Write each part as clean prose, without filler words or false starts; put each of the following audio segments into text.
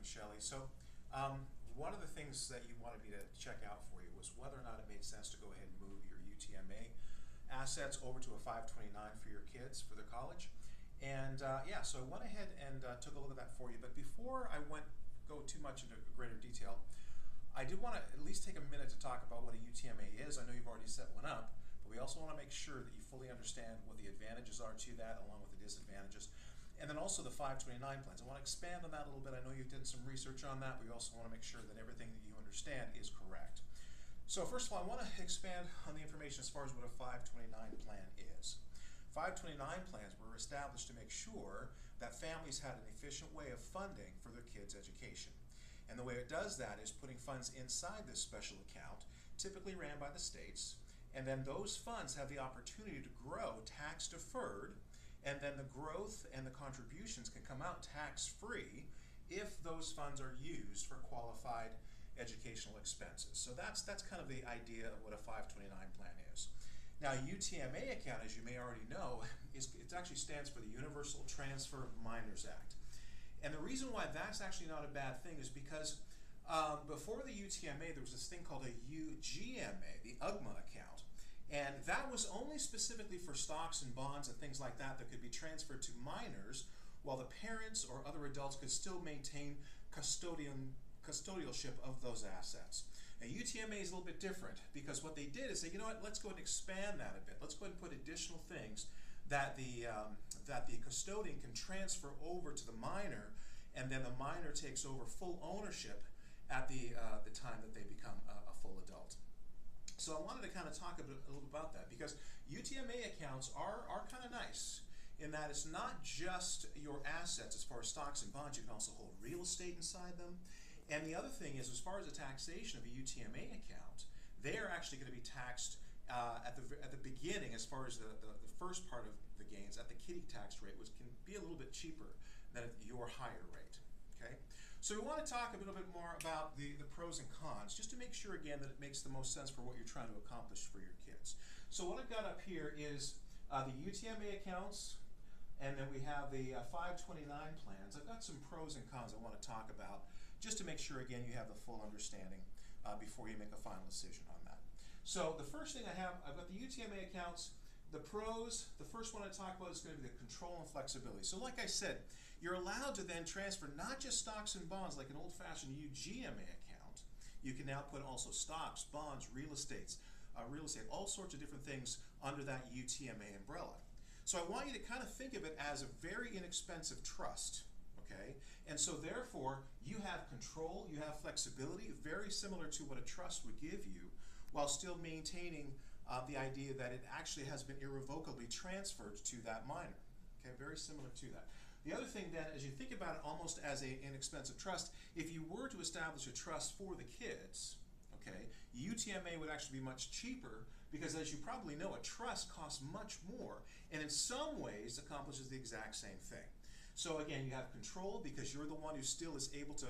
Shelley. So one of the things that you wanted me to check out for you was whether or not it made sense to go ahead and move your UTMA assets over to a 529 for your kids for their college. And yeah, so I went ahead and took a look at that for you. But before I go too much into greater detail, I did want to at least take a minute to talk about what a UTMA is. I know you've already set one up, but we also want to make sure that you fully understand what the advantages are to that along with the disadvantages. And then also the 529 plans. I want to expand on that a little bit. I know you've done some research on that, but we also want to make sure that everything that you understand is correct. So first of all, I want to expand on the information as far as what a 529 plan is. 529 plans were established to make sure that families had an efficient way of funding for their kids' education. And the way it does that is putting funds inside this special account, typically ran by the states, and then those funds have the opportunity to grow tax deferred, and then the growth and the contributions can come out tax-free if those funds are used for qualified educational expenses. So that's kind of the idea of what a 529 plan is. Now, a UTMA account, as you may already know, it actually stands for the Universal Transfer of Minors Act. And the reason why that's actually not a bad thing is because before the UTMA, there was this thing called a UGMA, the UGMA account. And that was only specifically for stocks and bonds and things like that that could be transferred to minors, while the parents or other adults could still maintain custodialship of those assets. Now, UTMA is a little bit different because what they did is say, you know what, let's go and expand that a bit. Let's go ahead and put additional things that the custodian can transfer over to the minor, and then the minor takes over full ownership at the time that they become a full adult. So I wanted to kind of talk a little about that because UTMA accounts are kind of nice in that it's not just your assets as far as stocks and bonds. You can also hold real estate inside them. And the other thing is, as far as the taxation of a UTMA account, they are actually going to be taxed at the beginning, as far as the first part of the gains, at the kiddie tax rate, which can be a little bit cheaper than at your higher rate. Okay, so we want to talk a little bit more about the pros and cons, just to make sure again that it makes the most sense for what you're trying to accomplish for your kids. So what I've got up here is the UTMA accounts, and then we have the 529 plans. I've got some pros and cons I want to talk about, just to make sure again you have the full understanding before you make a final decision on that. So the first thing I've got the UTMA accounts. The pros, the first one I talk about is going to be the control and flexibility. So like I said, you're allowed to then transfer not just stocks and bonds like an old-fashioned UGMA account. You can now put also stocks, bonds, real estate, all sorts of different things under that UTMA umbrella. So I want you to kind of think of it as a very inexpensive trust. Okay? And so therefore, you have control, you have flexibility, very similar to what a trust would give you, while still maintaining the idea that it actually has been irrevocably transferred to that minor. Okay, very similar to that. The other thing then, as you think about it almost as an inexpensive trust, if you were to establish a trust for the kids, okay, UTMA would actually be much cheaper because, as you probably know, a trust costs much more and in some ways accomplishes the exact same thing. So again, you have control because you're the one who still is able to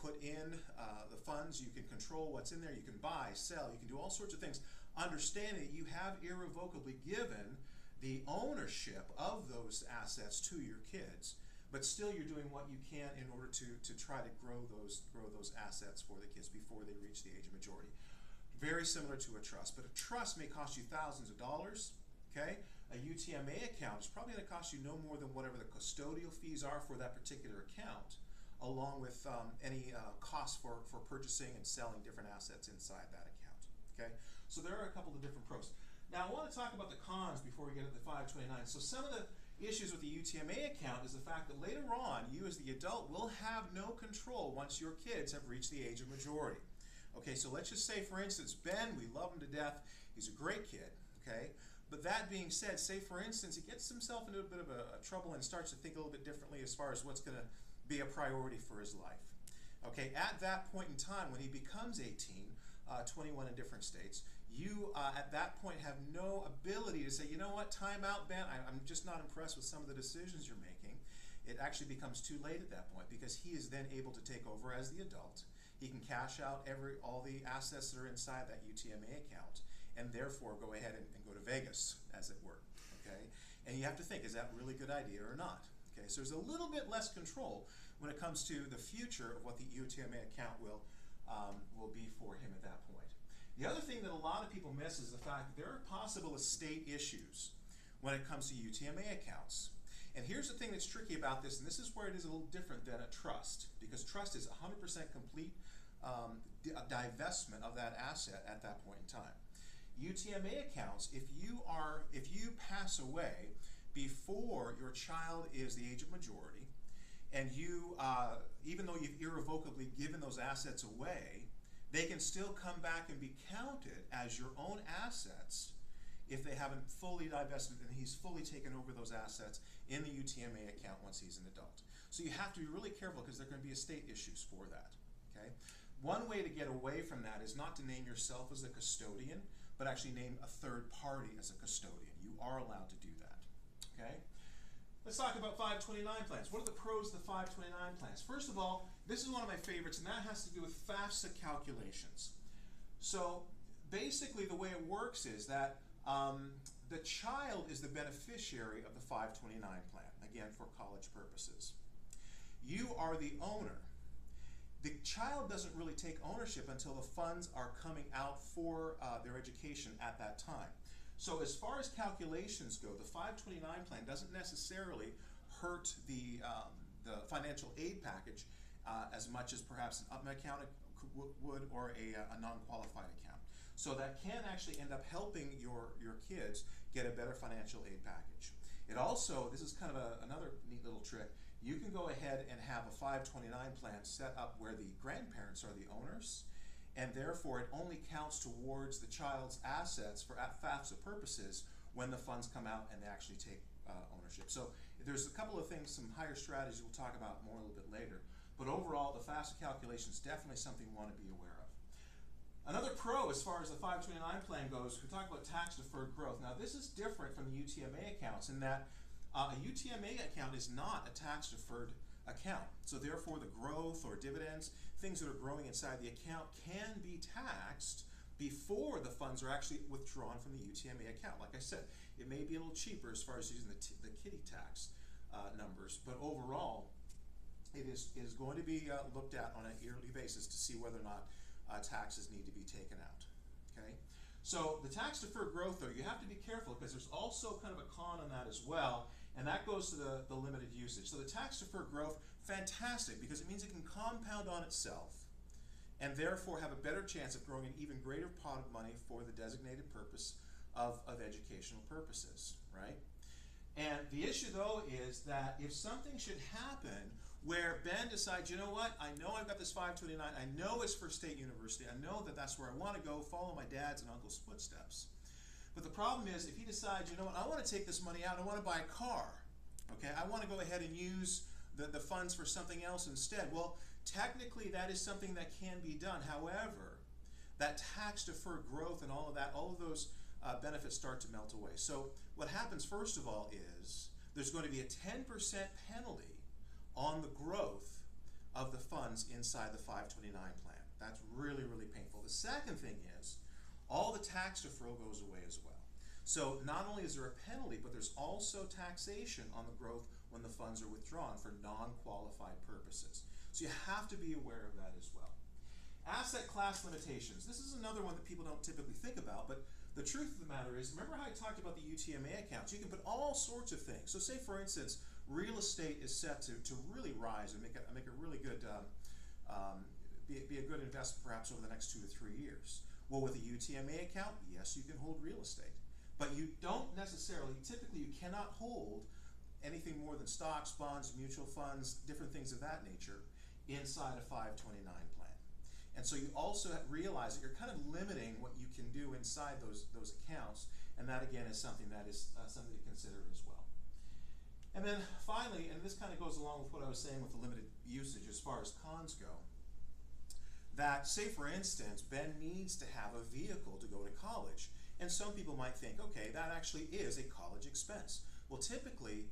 put in the funds. You can control what's in there. You can buy, sell. You can do all sorts of things. Understanding that you have irrevocably given the ownership of those assets to your kids, but still you're doing what you can in order to try to grow those assets for the kids before they reach the age of majority. Very similar to a trust, but a trust may cost you thousands of dollars. Okay, a UTMA account is probably going to cost you no more than whatever the custodial fees are for that particular account, along with any costs for purchasing and selling different assets inside that account. Okay, so there are a couple of different pros. Now I want to talk about the cons before we get to the 529. So some of the issues with the UTMA account is the fact that later on, you as the adult will have no control once your kids have reached the age of majority. Okay, so let's just say, for instance, Ben, we love him to death. He's a great kid. Okay, but that being said, say for instance he gets himself into a bit of a trouble and starts to think a little bit differently as far as what's going to be a priority for his life. Okay, at that point in time when he becomes 18, 21 in different states, you at that point have no ability to say, you know what, time out, Ben, I'm just not impressed with some of the decisions you're making. It actually becomes too late at that point because he is then able to take over as the adult. He can cash out all the assets that are inside that UTMA account and therefore go ahead and go to Vegas, as it were. Okay, and you have to think, is that really a good idea or not? Okay, so there's a little bit less control, when it comes to the future of what the UTMA account will be for him at that point. The other thing that a lot of people miss is the fact that there are possible estate issues when it comes to UTMA accounts. And here's the thing that's tricky about this, and this is where it is a little different than a trust, because trust is 100% complete divestment of that asset at that point in time. UTMA accounts, if you pass away before your child is the age of majority, and you, even though you've irrevocably given those assets away, they can still come back and be counted as your own assets if they haven't fully divested and he's fully taken over those assets in the UTMA account once he's an adult. So you have to be really careful because there are going to be estate issues for that. Okay? One way to get away from that is not to name yourself as a custodian, but actually name a third party as a custodian. You are allowed to do that. Okay? Let's talk about 529 plans. What are the pros of the 529 plans? First of all, this is one of my favorites, and that has to do with FAFSA calculations. So basically the way it works is that the child is the beneficiary of the 529 plan, again for college purposes. You are the owner. The child doesn't really take ownership until the funds are coming out for their education at that time. So as far as calculations go, the 529 plan doesn't necessarily hurt the financial aid package as much as perhaps an UTMA account would or a non-qualified account. So that can actually end up helping your kids get a better financial aid package. It also, this is kind of another neat little trick, you can go ahead and have a 529 plan set up where the grandparents are the owners, and therefore it only counts towards the child's assets for FAFSA purposes when the funds come out and they actually take ownership. So there's a couple of things, some higher strategies we'll talk about more a little bit later, but overall the FAFSA calculation is definitely something you want to be aware of. Another pro as far as the 529 plan goes, we talk about tax-deferred growth. Now this is different from the UTMA accounts in that a UTMA account is not a tax-deferred account. So therefore the growth or dividends, things that are growing inside the account can be taxed before the funds are actually withdrawn from the UTMA account. Like I said, it may be a little cheaper as far as using the kiddie tax numbers, but overall it is going to be looked at on an yearly basis to see whether or not taxes need to be taken out. Okay, so the tax deferred growth, though, you have to be careful because there's also kind of a con on that as well, and that goes to the limited usage. So the tax deferred growth, fantastic, because it means it can compound on itself and therefore have a better chance of growing an even greater pot of money for the designated purpose of educational purposes, right? And the issue, though, is that if something should happen where Ben decides, you know what, I know I've got this 529, I know it's for State University, I know that that's where I want to go, follow my dad's and uncle's footsteps. But the problem is, if he decides, you know what, I want to take this money out, I want to buy a car, okay, I want to go ahead and use the funds for something else instead. Well, technically that is something that can be done. However, that tax-deferred growth and all of that, all of those benefits start to melt away. So what happens, first of all, is there's going to be a 10% penalty on the growth of the funds inside the 529 plan. That's really, really painful. The second thing is all the tax deferral goes away as well. So not only is there a penalty, but there's also taxation on the growth when the funds are withdrawn for non-qualified purposes. So you have to be aware of that as well. Asset class limitations. This is another one that people don't typically think about, but the truth of the matter is, remember how I talked about the UTMA accounts? You can put all sorts of things. So say, for instance, real estate is set to really rise and make a really good, be a good investment perhaps over the next 2 to 3 years. Well, with a UTMA account, yes, you can hold real estate. But you don't necessarily, typically you cannot hold anything more than stocks, bonds, mutual funds, different things of that nature inside a 529 plan. And so you also realize that you're kind of limiting what you can do inside those accounts, and that again is something that is something to consider as well. And then finally, and this kind of goes along with what I was saying with the limited usage as far as cons go, that say for instance, Ben needs to have a vehicle to go to college. And some people might think, okay, that actually is a college expense. Well, typically,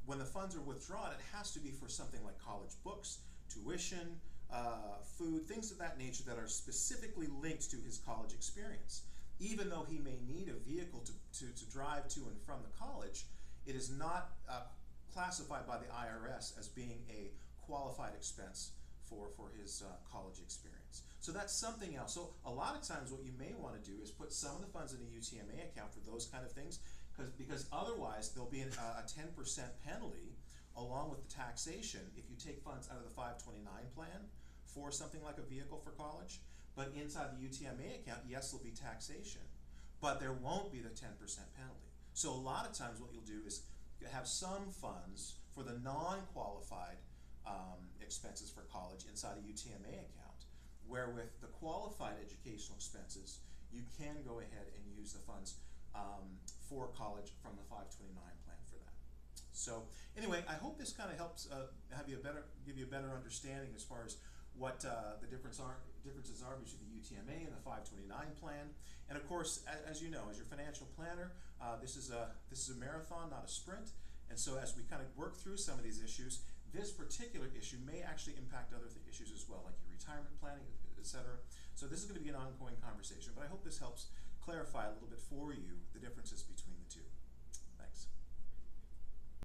when the funds are withdrawn, it has to be for something like college books, tuition, food, things of that nature that are specifically linked to his college experience. Even though he may need a vehicle to drive to and from the college, it is not classified by the IRS as being a qualified expense for his college experience. So that's something else. So a lot of times what you may want to do is put some of the funds in a UTMA account for those kind of things, because otherwise there'll be a 10% penalty along with the taxation if you take funds out of the 529 plan for something like a vehicle for college. But inside the UTMA account, yes, there'll be taxation, but there won't be the 10% penalty. So a lot of times what you'll do is have some funds for the non-qualified expenses for college inside a UTMA account, where with the qualified educational expenses, you can go ahead and use the funds for college from the 529 plan for that. So anyway, I hope this kind of helps give you a better understanding as far as what the differences are between the UTMA and the 529 plan. And of course, as you know, as your financial planner, this is a marathon, not a sprint. And so as we kind of work through some of these issues, this particular issue may actually impact other issues as well, like your retirement planning, etc. So this is going to be an ongoing conversation, but I hope this helps clarify a little bit for you the differences